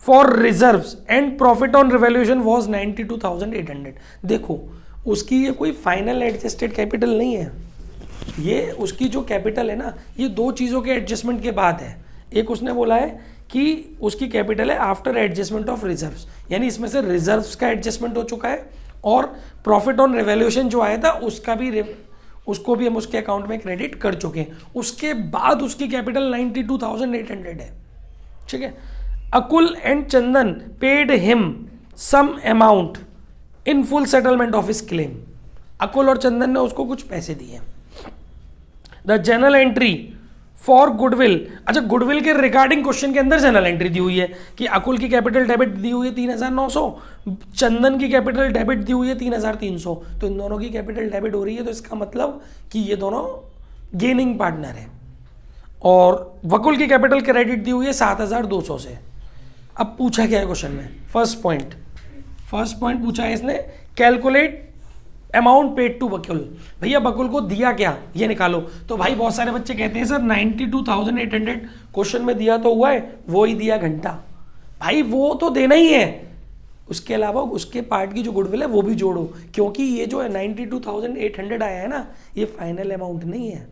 for reserves and profit on revaluation was 92,800। देखो उसकी ये कोई फाइनल एडजस्टेड कैपिटल नहीं है, ये उसकी जो कैपिटल है ना ये दो चीज़ों के एडजस्टमेंट के बाद है। एक उसने बोला है कि उसकी कैपिटल है आफ्टर एडजस्टमेंट ऑफ रिजर्व्स, यानी इसमें से रिजर्व्स का एडजस्टमेंट हो चुका है और प्रॉफिट ऑन रिवैल्यूएशन जो आया था उसको भी हम उसके अकाउंट में क्रेडिट कर चुके हैं। उसके बाद उसकी कैपिटल 92,800 है। ठीक है, Akul and Chandan paid him some amount in full settlement of his claim. Akul और चंदन ने उसको कुछ पैसे दिए। The journal entry for goodwill, अच्छा गुडविल के रिगार्डिंग क्वेश्चन के अंदर जनरल एंट्री दी हुई है कि अकुल की कैपिटल डेबिट दी हुई है 3,900, चंदन की कैपिटल डेबिट दी हुई है 3,300, तो इन दोनों की कैपिटल डेबिट हो रही है, तो इसका मतलब कि ये दोनों गेनिंग पार्टनर है। और वकुल की कैपिटल क्रेडिट दी हुई है 7,200 से। अब पूछा क्या है क्वेश्चन में, फर्स्ट पॉइंट पूछा है इसने, कैलकुलेट अमाउंट पेड टू बकुल। भैया बकुल को दिया क्या ये निकालो। तो भाई बहुत सारे बच्चे कहते हैं सर 92,800 क्वेश्चन में दिया तो हुआ है, वो ही दिया घंटा। भाई वो तो देना ही है, उसके अलावा उसके पार्ट की जो गुडविल है वो भी जोड़ो, क्योंकि ये जो है 92,800 आया है ना, ये फाइनल अमाउंट नहीं है।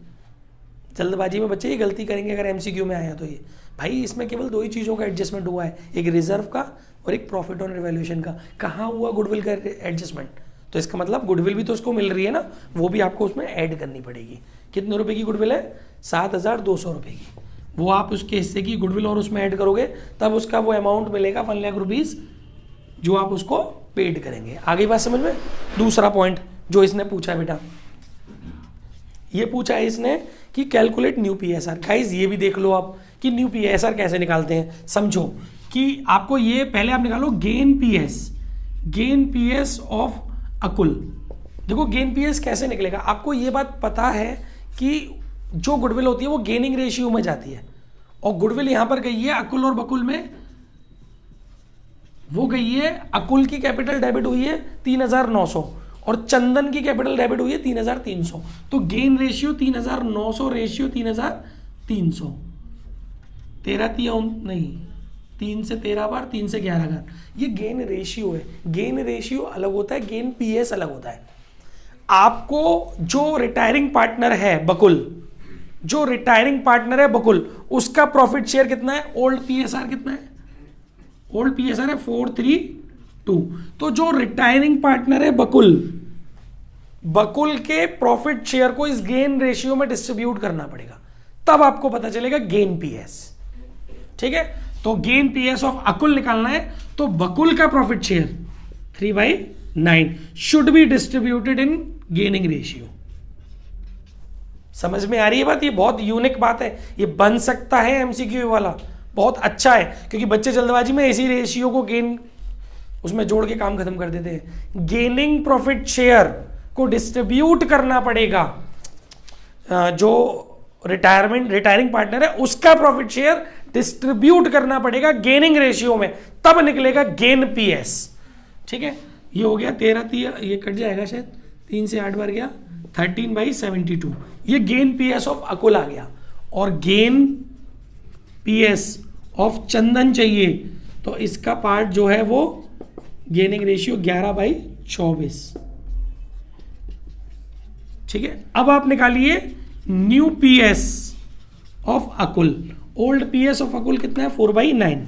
जल्दबाजी में बच्चे ये गलती करेंगे अगर एमसीक्यू में आया तो ये भाई इसमें केवल दो ही चीज़ों का एडजस्टमेंट हुआ है, एक रिजर्व का और एक प्रॉफिट ऑन रिवैल्यूएशन का। कहाँ हुआ गुडविल का एडजस्टमेंट, तो इसका मतलब गुडविल भी तो उसको मिल रही है ना, वो भी आपको उसमें ऐड करनी पड़ेगी। कितने रुपए की गुडविल है, 7,200 रुपये की, वो आप उसके हिस्से की गुडविल और उसमें ऐड करोगे तब उसका वो अमाउंट मिलेगा 1 लाख रुपीज़ जो आप उसको पेड करेंगे। आगे बात समझ में। दूसरा पॉइंट जो इसने पूछा है बेटा, ये पूछा है इसने कि कैलकुलेट न्यू पीएसआर। गाइस ये भी देख लो आप कि न्यू पीएसआर कैसे निकालते हैं। समझो कि आपको ये पहले आप निकालो गेन पीएस ऑफ अकुल। देखो गेन पीएस कैसे निकलेगा, आपको ये बात पता है कि जो गुडविल होती है वो गेनिंग रेशियो में जाती है, और गुडविल यहां पर गई है अकुल और बकुल में, वो गई है अकुल की कैपिटल डेबिट हुई है 3,900 और चंदन की कैपिटल डेबिट हुई है 3,300, तो गेन रेशियो 3,900 रेशियो 3,300, 3 से 13 बार 3 से 11 बार, ये गेन रेशियो है। गेन रेशियो अलग होता है, गेन पीएस अलग होता है। आपको जो रिटायरिंग पार्टनर है बकुल, उसका प्रॉफिट शेयर कितना है, ओल्ड पीएसआर कितना है, ओल्ड पीएसआर है 432। तो जो रिटायरिंग पार्टनर है बकुल के प्रॉफिट शेयर को इस गेन रेशियो में डिस्ट्रीब्यूट करना पड़ेगा, तब आपको पता चलेगा गेन पीएस। ठीक है, तो गेन पीएस ऑफ अकुल निकालना है, तो बकुल का profit share 3/9 should be distributed in gaining ratio. समझ में आ रही है बात, ये बहुत यूनिक बात है, ये बन सकता है एमसीक्यू वाला, बहुत अच्छा है, क्योंकि बच्चे जल्दबाजी में इसी रेशियो को गेन उसमें जोड़ के काम खत्म कर देते हैं। गेनिंग प्रॉफिट शेयर को डिस्ट्रीब्यूट करना पड़ेगा, जो रिटायरिंग पार्टनर है उसका प्रॉफिट शेयर डिस्ट्रीब्यूट करना पड़ेगा गेनिंग रेशियो में, तब निकलेगा गेन पीएस। ठीक है, ये हो गया 13, ये कट जाएगा शायद, 3 से 8 बार गया 13/72, ये गेन पीएस ऑफ अकुल आ गया। और गेन पीएस ऑफ चंदन चाहिए, तो इसका पार्ट जो है वो गेनिंग रेशियो 11/24। ठीक है, अब आप निकालिए new PS of Akul. Old PS of Akul कितना है 4/9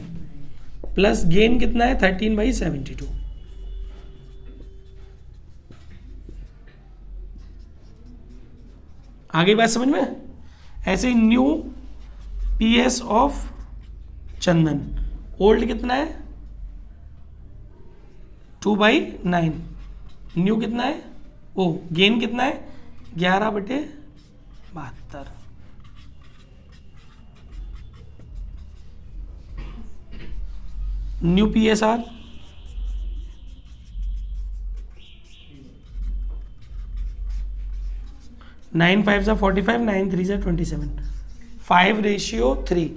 प्लस गेन कितना है 13/72। आगे बात समझ में। ऐसे new PS of Chandan, old कितना है 2/9, न्यू कितना है, ओ गेन कितना है 11/72। New PSR 9 5 45, 9 3 27, 5:3।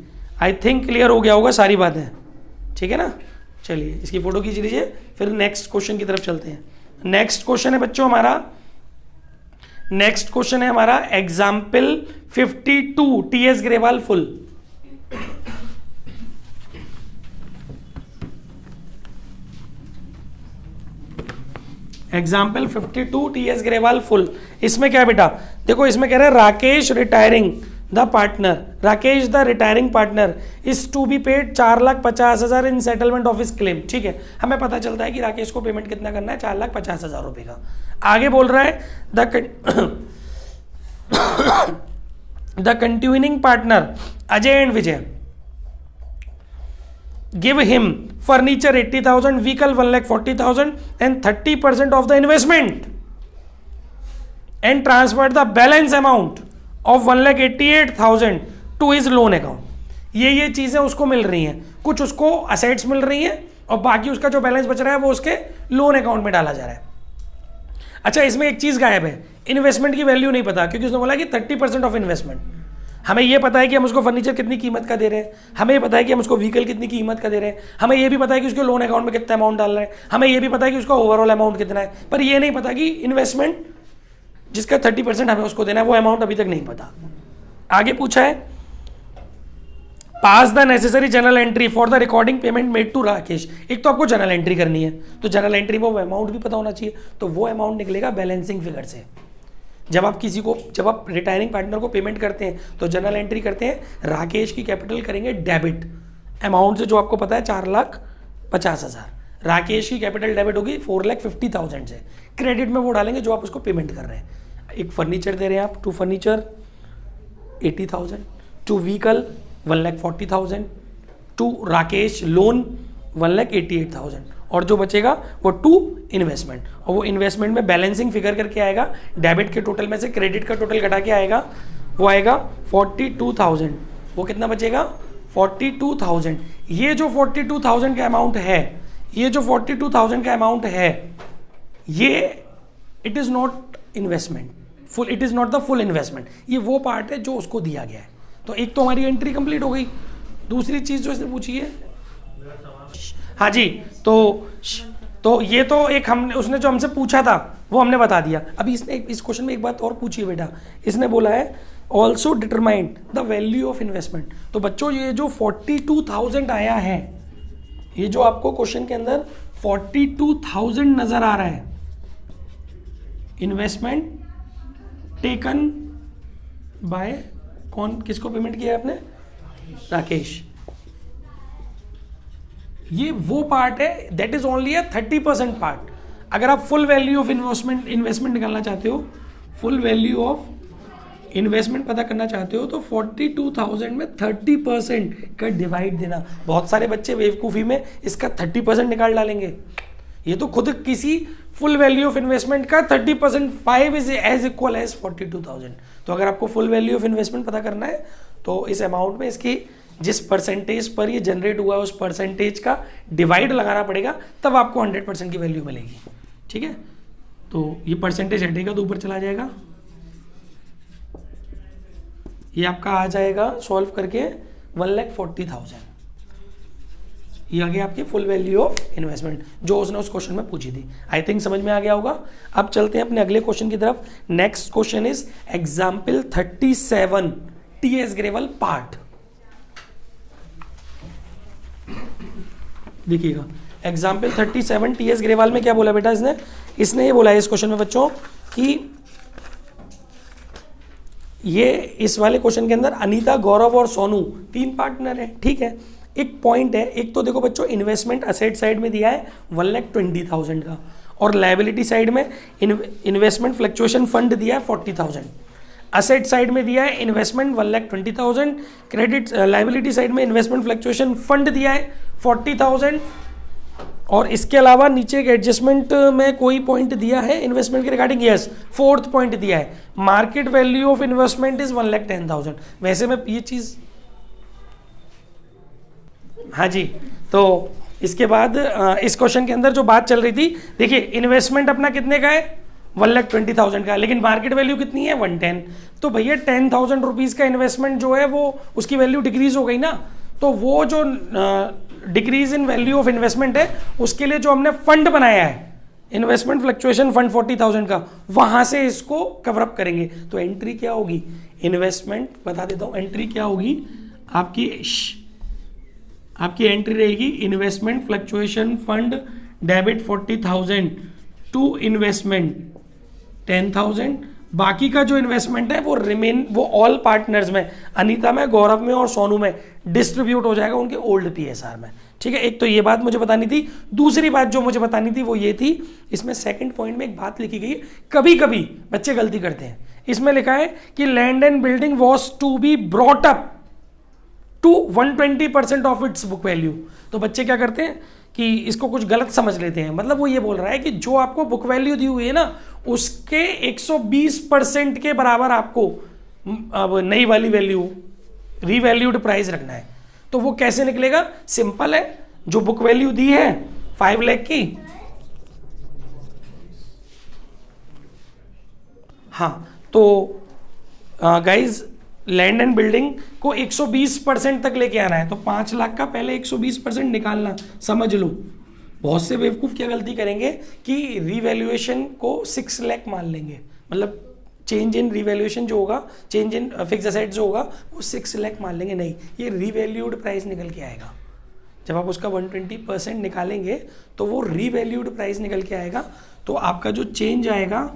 I think clear हो गया होगा सारी बातें, ठीक है ना। चलिए इसकी फोटो खींच लीजिए, फिर नेक्स्ट क्वेश्चन की तरफ चलते हैं। नेक्स्ट क्वेश्चन है बच्चों हमारा example 52 TS Grewal full. Example 52 TS Grewal full. इसमें क्या है बेटा, देखो इसमें कह रहे हैं Rakesh retiring the partner Rakesh the retiring partner is to be paid 4,50,000 in settlement of his claim. ठीक है, हमें पता चलता है कि राकेश को पेमेंट कितना करना है, 4,50,000 रुपए का। आगे बोल रहा है the continuing partner Ajay and Vijay give him furniture 80,000, vehicle 1,40,000 and 30% of the investment and transfer the balance amount of 1,88,000 to his loan account. ये चीजें उसको मिल रही हैं, कुछ उसको असेट्स मिल रही हैं और बाकी उसका जो बैलेंस बच रहा है वो उसके लोन अकाउंट में डाला जा रहा है। अच्छा, इसमें एक चीज गायब है, इन्वेस्टमेंट की वैल्यू नहीं पता, क्योंकि उसने बोला कि 30% ऑफ इन्वेस्टमेंट। हमें ये पता है कि हम उसको फर्नीचर कितनी कीमत का दे रहे हैं, हमें ये पता है कि हम उसको व्हीकल कितनी कीमत का दे रहे हैं, हमें ये भी पता है कि उसके लोन अकाउंट में कितना अमाउंट डाल रहे हैं, हमें ये भी पता है कि उसका ओवरऑल अमाउंट कितना है, पर ये नहीं पता कि इन्वेस्टमेंट जिसका 30% हमें उसको देना है वो अमाउंट अभी तक नहीं पता। आगे पूछा है pass the necessary journal entry for the recording payment made to Rakesh. एक तो आपको जनरल एंट्री करनी है, तो जनरल एंट्री में वो अमाउंट भी पता होना चाहिए, तो वो अमाउंट निकलेगा बैलेंसिंग फिगर से। जब आप रिटायरिंग पार्टनर को पेमेंट करते हैं तो जनरल एंट्री करते हैं, राकेश की कैपिटल करेंगे डेबिट अमाउंट से जो आपको पता है 4,50,000, राकेश की कैपिटल डेबिट होगी 4,50,000 से, क्रेडिट में वो डालेंगे जो आप उसको पेमेंट कर रहे हैं। एक फर्नीचर दे रहे हैं आप, to furniture 80,000, to vehicle 1,40,000, to Rakesh loan 1,88,000, और जो बचेगा वो टू इन्वेस्टमेंट, और वो इन्वेस्टमेंट में बैलेंसिंग फिगर करके आएगा, डेबिट के टोटल में से क्रेडिट का टोटल घटा के आएगा, वो आएगा 42,000। वो कितना बचेगा 42,000। ये जो 42,000 का अमाउंट है, ये जो 42,000 का अमाउंट है, ये it is not investment full, it is not the full investment, ये वो पार्ट है जो उसको दिया गया है। तो एक तो हमारी एंट्री कंप्लीट हो गई। दूसरी चीज जो इसने पूछी है, हाँ जी, तो ये तो एक हमने उसने जो हमसे पूछा था वो हमने बता दिया। अभी इसने इस क्वेश्चन में एक बात और पूछी है बेटा, इसने बोला है also determine the value of investment. तो बच्चों ये जो 42,000 आया है, ये जो आपको क्वेश्चन के अंदर 42,000 नजर आ रहा है, इन्वेस्टमेंट टेकन बाय कौन, किसको पेमेंट किया है आपने, राकेश। ये वो पार्ट है that is only a 30% part. अगर आप फुल वैल्यू ऑफ इन्वेस्टमेंट निकालना चाहते हो, फुल वैल्यू ऑफ इन्वेस्टमेंट पता करना चाहते हो, तो 42,000 में 30% का डिवाइड देना। बहुत सारे बच्चे बेवकूफ़ी में इसका 30% निकाल डालेंगे। ये तो खुद किसी फुल वैल्यू ऑफ इन्वेस्टमेंट का 30% 5 इज एज इक्वल एज 42,000। तो अगर आपको फुल वैल्यू ऑफ इन्वेस्टमेंट पता करना है तो इस अमाउंट में इसकी जिस परसेंटेज पर ये जनरेट हुआ है उस परसेंटेज का डिवाइड लगाना पड़ेगा, तब आपको 100% की वैल्यू मिलेगी। ठीक है, तो ये परसेंटेज हटेगा तो ऊपर चला जाएगा, ये आपका आ जाएगा सॉल्व करके 1,40,000। ये आ गया आपकी फुल वैल्यू ऑफ इन्वेस्टमेंट जो उसने उस क्वेश्चन में पूछी थी। आई थिंक समझ में आ गया होगा। अब चलते हैं अपने अगले क्वेश्चन की तरफ। Next question is example 37 TS Grewal part. देखिएगा एग्जाम्पल 37 टीएस ग्रेवाल में क्या बोला बेटा इसने ये बोला है इस क्वेश्चन में बच्चों कि ये इस वाले क्वेश्चन के अंदर अनीता, गौरव और सोनू 3 पार्टनर हैं। ठीक है, एक पॉइंट है, एक तो देखो बच्चों इन्वेस्टमेंट असेट साइड में दिया है 1,20,000 का, और लायबिलिटी साइड में इन्वेस्टमेंट फ्लक्चुएशन फंड दिया है 40,000। असेट साइड में दिया है इन्वेस्टमेंट 1,20,000, क्रेडिट लायबिलिटी साइड में इन्वेस्टमेंट फ्लक्चुएशन फंड दिया है 40,000, और इसके अलावा नीचे एक एडजस्टमेंट में कोई पॉइंट दिया है इन्वेस्टमेंट के रिगार्डिंग, यस 4th पॉइंट दिया है market value of investment is 1,10,000। वैसे में ये चीज, हाँ जी, तो इसके बाद इस क्वेश्चन के अंदर जो बात चल रही थी, देखिए इन्वेस्टमेंट अपना कितने का है 1,20,000 का, लेकिन मार्केट वैल्यू कितनी है 110। तो भैया 10,000 रुपीज़ का इन्वेस्टमेंट जो है वो उसकी वैल्यू डिक्रीज हो गई ना, तो वो जो decrease in value of investment है उसके लिए जो हमने फंड बनाया है इन्वेस्टमेंट फ्लक्चुएशन फंड 40,000 का, वहां से इसको कवर अप करेंगे। तो एंट्री क्या होगी, इन्वेस्टमेंट बता देता हूं, एंट्री क्या होगी आपकी एंट्री रहेगी investment fluctuation fund debit 40,000 to investment 10,000 बाकी का जो इन्वेस्टमेंट है वो ऑल पार्टनर्स में, अनीता में, गौरव में और सोनू में डिस्ट्रीब्यूट हो जाएगा उनके ओल्ड पीएसआर में। ठीक है, एक तो ये बात मुझे बतानी थी। दूसरी बात जो मुझे बतानी थी वो ये थी, इसमें सेकंड पॉइंट में एक बात लिखी गई है, कभी कभी बच्चे गलती करते हैं। इसमें लिखा है कि land and building was to be brought up to 120% of its book value. तो बच्चे क्या करते हैं कि इसको कुछ गलत समझ लेते हैं। मतलब वो ये बोल रहा है कि जो आपको बुक वैल्यू दी हुई है ना, उसके 120% के बराबर आपको अब नई वाली वैल्यू, रीवैल्यूड प्राइस रखना है। तो वो कैसे निकलेगा? सिंपल है, जो बुक वैल्यू दी है 5 लाख की, हाँ, तो गाइज लैंड एंड बिल्डिंग को 120% तक लेके आना है, तो 5 लाख का पहले 120% निकालना, समझ लो। बहुत से बेवकूफ़ क्या गलती करेंगे कि रीवैल्यूएशन को 6 लाख मान लेंगे, मतलब चेंज इन रीवैल्यूएशन जो होगा, चेंज इन फिक्स एसेट जो होगा वो 6 लाख मान लेंगे। नहीं, ये रीवैल्यूड प्राइस निकल के आएगा। जब आप उसका 120% निकालेंगे तो वो रीवैल्यूड प्राइस निकल के आएगा। तो आपका जो चेंज आएगा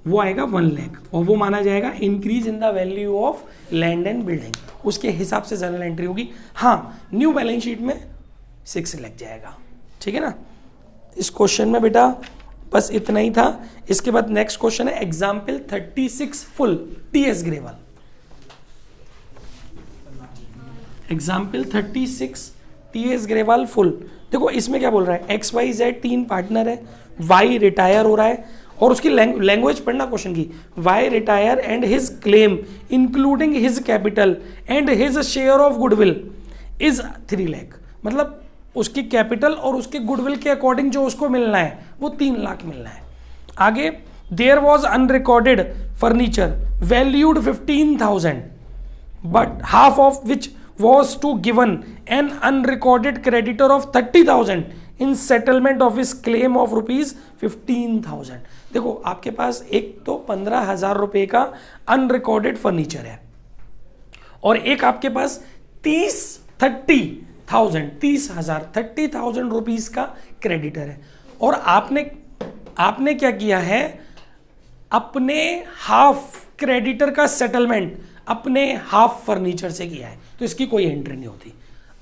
वो आएगा 1 लाख, और वो माना जाएगा increase in the value of land and building. उसके हिसाब से जनरल एंट्री होगी। हाँ, न्यू बैलेंस शीट में 6 लग जाएगा। ठीक है ना। इस क्वेश्चन में बेटा बस इतना ही था। इसके बाद नेक्स्ट क्वेश्चन है example 36 full, TS Grewal. Example 36 TS Grewal full. देखो इसमें क्या बोल रहा है, XYZ 3 पार्टनर है, Y रिटायर हो रहा है, और उसकी लैंग्वेज पढ़ना क्वेश्चन की, Y retire and his claim including his capital and his share of goodwill is 3 lakh. मतलब उसकी कैपिटल और उसके गुडविल के अकॉर्डिंग जो उसको मिलना है वो 3 लाख मिलना है। आगे, there was unrecorded furniture valued 15,000 but half of which was to given an unrecorded creditor of 30,000 in settlement of his claim of ₹15,000। देखो आपके पास एक तो 15,000 रुपए का अनरिकॉर्डेड फर्नीचर है, और एक आपके पास 30,000 रुपीज का क्रेडिटर है, और आपने क्या किया है, अपने हाफ क्रेडिटर का सेटलमेंट अपने हाफ फर्नीचर से किया है, तो इसकी कोई एंट्री नहीं होती।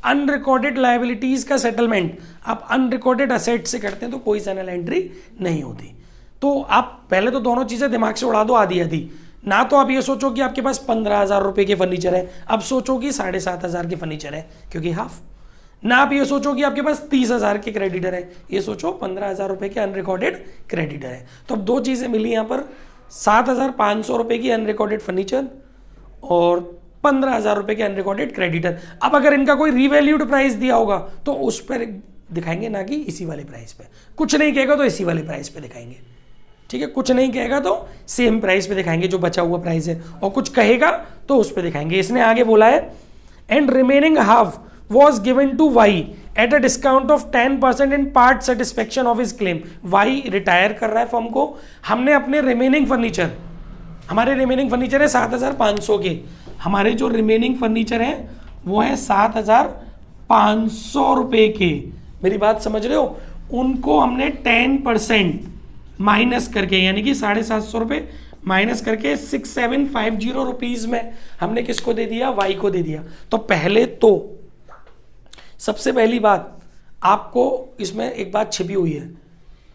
अनरिकॉर्डेड लायबिलिटीज का सेटलमेंट आप अनरिकॉर्डेड असेट से करते हैं तो कोई जनरल एंट्री नहीं होती। तो आप पहले तो दोनों चीजें दिमाग से उड़ा दो आधी आधी। ना तो आप ये सोचो कि आपके पास 15,000 रुपए के फर्नीचर है, अब सोचो कि 7,500 के फर्नीचर है क्योंकि हाफ। ना आप ये सोचो कि आपके पास 30,000 के क्रेडिटर है, ये सोचो 15,000 रुपए के अनरिकॉर्डेड क्रेडिटर है। तो अब दो चीजें मिली यहाँ पर, 7,500 रुपए की अनरिकॉर्डेड फर्नीचर और 15,000 रुपए के अनरिकॉर्डेड क्रेडिटर। अब अगर इनका कोई रीवैल्यूड प्राइस दिया होगा तो उस पर दिखाएंगे, ना कि इसी वाले प्राइस पे। कुछ नहीं कहेगा तो इसी वाले प्राइस पे दिखाएंगे, ठीक है। कुछ नहीं कहेगा तो सेम प्राइस पे दिखाएंगे जो बचा हुआ प्राइस है, और कुछ कहेगा तो उस पे दिखाएंगे। इसने आगे बोला है and remaining half was given to Y at a discount of 10% in part satisfaction of his claim। Y retire कर रहा है फर्म को, हमने अपने रिमेनिंग फर्नीचर, हमारे रिमेनिंग फर्नीचर है 7,500 के, हमारे जो रिमेनिंग फर्नीचर है वो है 7,500 रुपए के, मेरी बात समझ रहे हो, उनको हमने 10% माइनस करके, यानी कि 750 रुपए माइनस करके 6,750 रुपीज में हमने किसको दे दिया, वाई को दे दिया। तो पहले तो सबसे पहली बात, आपको इसमें एक बात छिपी हुई है,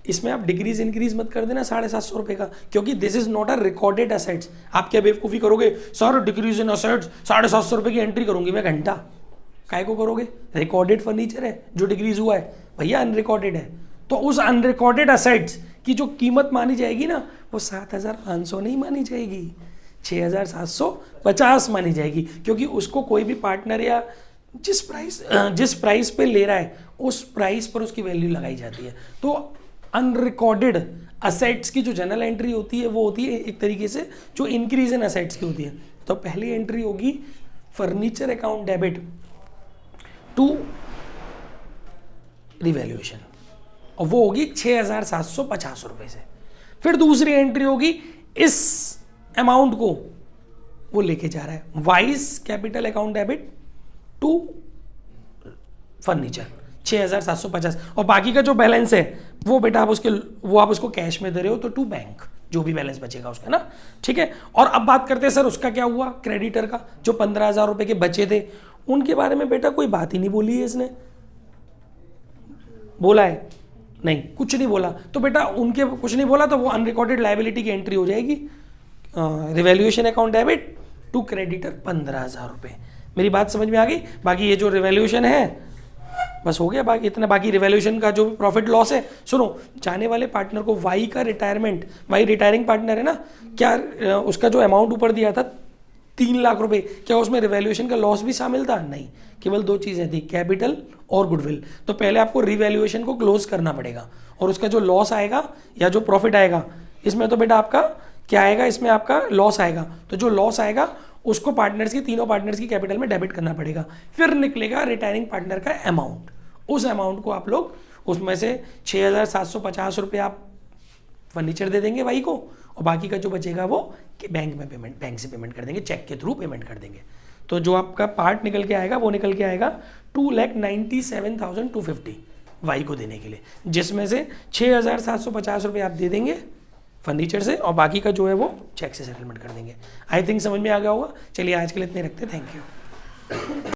इसमें आप डिक्रीज इंक्रीज मत कर देना 750 रुपए का, क्योंकि this is not a recorded assets. आप क्या बेवकूफ़ी करोगे, सर डिक्रीज इन असेट्स 750 रुपए की एंट्री करूंगी मैं घंटा, काय को करोगे, रिकॉर्डेड फर्नीचर है जो डिक्रीज हुआ है, भैया अनरिकॉर्डेड है। तो उस अनरिकॉर्डेड असेट्स की जो कीमत मानी जाएगी ना, वो 7,500 नहीं मानी जाएगी, 6,750 मानी जाएगी, क्योंकि उसको कोई भी पार्टनर या जिस प्राइस पे ले रहा है उस प्राइस पर उसकी वैल्यू लगाई जाती है। तो अनरिकॉर्डेड असेट्स की जो जनरल एंट्री होती है वो होती है एक तरीके से जो इंक्रीज इन असेट्स की होती है। तो पहली एंट्री होगी furniture account debit to revaluation, और वो होगी 6,750 रुपए से। फिर दूसरी एंट्री होगी इस अमाउंट को वो लेके जा रहा है Y's capital account debit to furniture 6,750, और बाकी का जो बैलेंस है वो बेटा आप उसको कैश में दे रहे हो तो टू बैंक जो भी बैलेंस बचेगा उसका ना, ठीक है। और अब बात करते हैं सर उसका क्या हुआ, क्रेडिटर का, जो 15,000 रुपए के बचे थे उनके बारे में बेटा कोई बात ही नहीं बोली है इसने, बोला है नहीं, कुछ नहीं बोला। तो बेटा उनके कुछ नहीं बोला तो वो अनरिकॉर्डेड लायबिलिटी की एंट्री हो जाएगी, revaluation account debit to creditor 15,000 रुपये। मेरी बात समझ में आ गई। बाकी ये जो रिवैल्यूएशन है बस हो गया, बाकी इतना, बाकी रिवैल्यूएशन का जो प्रॉफिट लॉस है, सुनो जाने वाले पार्टनर को वाई का रिटायरमेंट, वाई रिटायरिंग पार्टनर है ना, क्या उसका जो अमाउंट ऊपर दिया था 3 लाख रुपए, क्या उसमें रिवैल्यूएशन का लॉस भी शामिल था? नहीं, केवल 2 चीज़ें थी, कैपिटल और गुडविल। तो पहले आपको रिवैल्यूएशन को क्लोज करना पड़ेगा और उसका जो लॉस आएगा या जो प्रॉफिट आएगा, इसमें तो बेटा आपका क्या आएगा, इसमें आपका लॉस आएगा। तो जो लॉस आएगा उसको पार्टनर्स की, तीनों पार्टनर्स की कैपिटल में डेबिट करना पड़ेगा। फिर निकलेगा रिटायरिंग पार्टनर का अमाउंट। उस अमाउंट को आप लोग उसमें से 6,750 रुपये आप फर्नीचर दे देंगे भाई को, और बाकी का जो बचेगा वो बैंक में पेमेंट, बैंक से पेमेंट कर देंगे, चेक के थ्रू पेमेंट कर देंगे। तो जो आपका पार्ट निकल के आएगा वो निकल के आएगा 2,97,250 वाई को देने के लिए, जिसमें से 6,750 रुपये आप दे देंगे फर्नीचर से, और बाकी का जो है वो चेक से सेटलमेंट कर देंगे। आई थिंक समझ में आ गया होगा। चलिए आज के लिए इतने रखते हैं, थैंक यू।